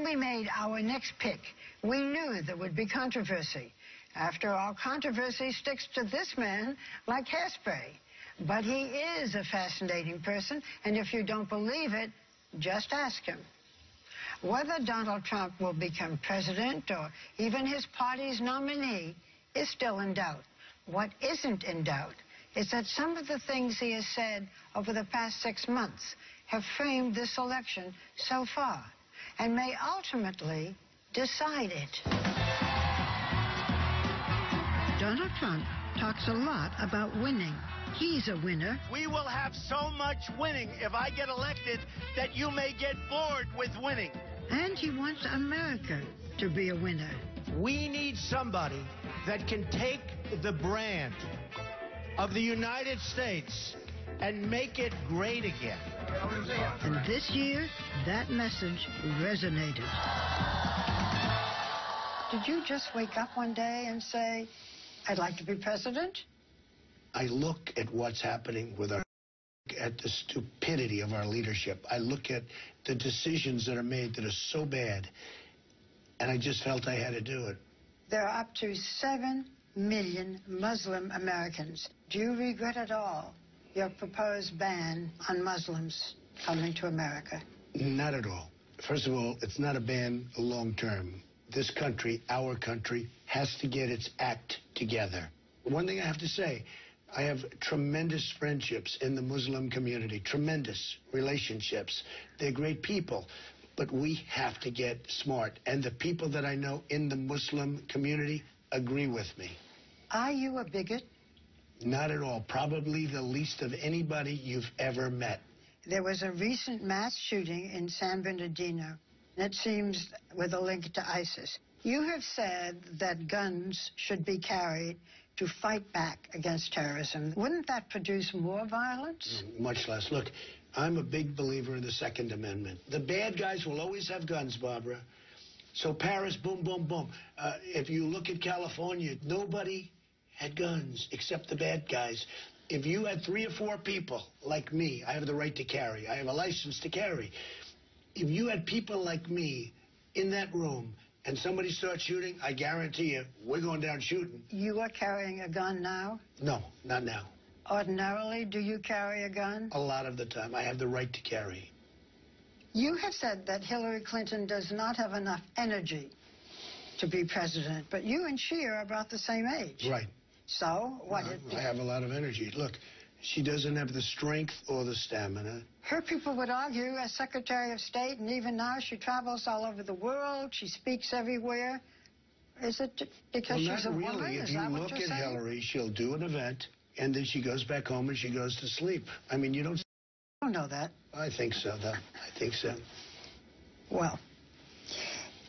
we made our next pick, we knew there would be controversy. After all, controversy sticks to this man like hairspray. But he is a fascinating person, and if you don't believe it, just ask him. Whether Donald Trump will become president or even his party's nominee is still in doubt. What isn't in doubt is that some of the things he has said over the past 6 months have framed this election so far and may ultimately decide it. Donald Trump talks a lot about winning. He's a winner. We will have so much winning if I get elected that you may get bored with winning. And he wants America to be a winner. We need somebody that can take the brand of the United States and make it great again. And this year, that message resonated. Did you just wake up one day and say, I'd like to be president? I look at what's happening with at the stupidity of our leadership. I look at the decisions that are made that are so bad, and I just felt I had to do it. There are up to 7 million Muslim Americans. Do you regret at all your proposed ban on Muslims coming to America? Not at all. First of all, it's not a ban long term. This country, our country, has to get its act together. One thing I have to say, I have tremendous friendships in the Muslim community, tremendous relationships. They're great people, but we have to get smart. And the people that I know in the Muslim community agree with me. Are you a bigot? Not at all. Probably the least of anybody you've ever met. There was a recent mass shooting in San Bernardino. It seems with a link to ISIS. You have said that guns should be carried to fight back against terrorism. Wouldn't that produce more violence? Much less. Look, I'm a big believer in the Second Amendment. The bad guys will always have guns, Barbara. So Paris, boom, boom, boom. If you look at California, nobody had guns except the bad guys. If you had 3 or 4 people like me, I have the right to carry. I have a license to carry. If you had people like me in that room and somebody starts shooting, I guarantee you, we're going down shooting. You are carrying a gun now? No, not now. Ordinarily, do you carry a gun? A lot of the time. I have the right to carry. You have said that Hillary Clinton does not have enough energy to be president, but you and she are about the same age. Right. So, what? I have a lot of energy. Look, she doesn't have the strength or the stamina. Her people would argue, as Secretary of State, and even now she travels all over the world, she speaks everywhere. Is it because she's a woman? Really. If Is you that what look you're at saying? Hillary, she'll do an event, and then she goes back home and she goes to sleep. I mean, you don't... I don't know that. I think so, though. I think so. Well,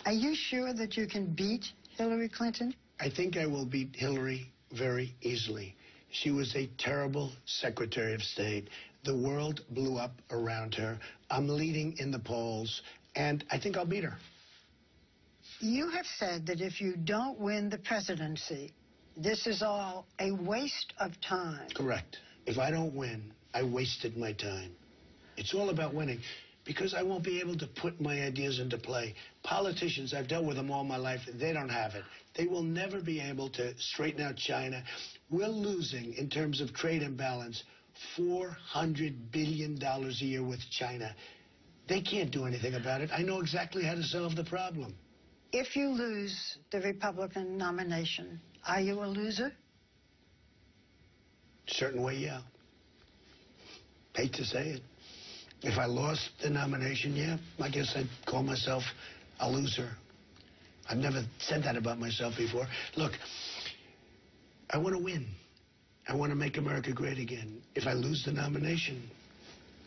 are you sure that you can beat Hillary Clinton? I think I will beat Hillary very easily. She was a terrible Secretary of State. The world blew up around her. I'm leading in the polls, and I think I'll beat her. You have said that if you don't win the presidency, this is all a waste of time. Correct. If I don't win, I wasted my time. It's all about winning, because I won't be able to put my ideas into play. Politicians, I've dealt with them all my life, they don't have it. They will never be able to straighten out China. We're losing, in terms of trade imbalance, $400 billion a year with China. They can't do anything about it. I know exactly how to solve the problem. If you lose the Republican nomination, are you a loser? Certain way, yeah. Hate to say it. If I lost the nomination, yeah, I guess I'd call myself a loser. I've never said that about myself before. Look, I want to win. I want to make America great again. If I lose the nomination,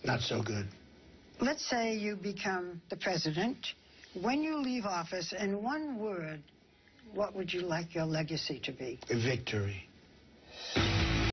not so good. Let's say you become the president. When you leave office, in one word, what would you like your legacy to be? A victory.